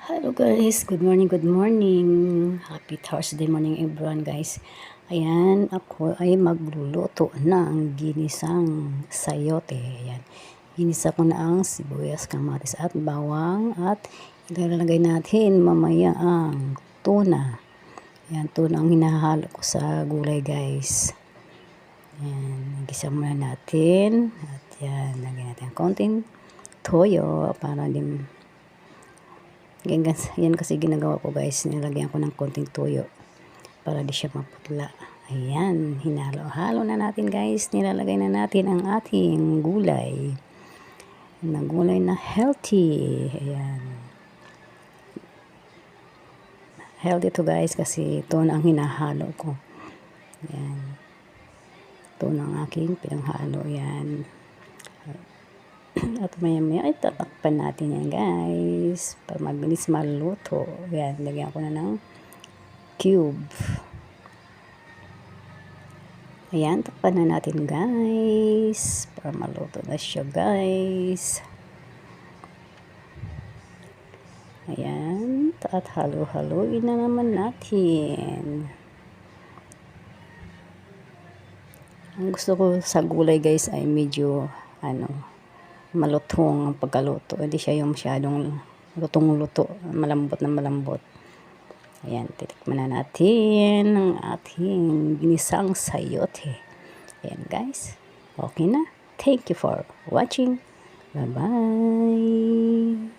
Hello guys, good morning, good morning. Happy Thursday morning everyone guys. Ayan, ako ay magluluto ng ginisang sayote. Ayan, ginisa ko na ang sibuyas, kamatis at bawang at ilalagay natin mamaya ang tuna. Ayan, tuna ang hinahalo ko sa gulay guys. Ayan, gisa muna natin at yan, lagyan natin konting toyo para din. Yan kasi ginagawa ko guys, nilagyan ko ng konting toyo para di siya maputla. Ayan, hinalo-halo na natin guys, nilalagay na natin ang ating gulay. Na gulay na healthy. Ayan. Healthy to guys kasi ito na ang hinahalo ko. Ayan. Ito na ang aking pinanghalo. Ayan. At maya ay tatakpan natin yan guys para mabilis maluto. Yan, lagyan ko na ng cube. Ayan, takpan na natin guys para maluto na siya guys. Ayan, at halo-haloin na naman natin. Ang gusto ko sa gulay guys ay medyo malutong ang pagkaluto. Hindi siya yung masyadong lutong-luto, malambot na malambot. Ayan, titikman na natin ang ating ginisang sayote. Ayan guys, okay na. Thank you for watching. Bye-bye.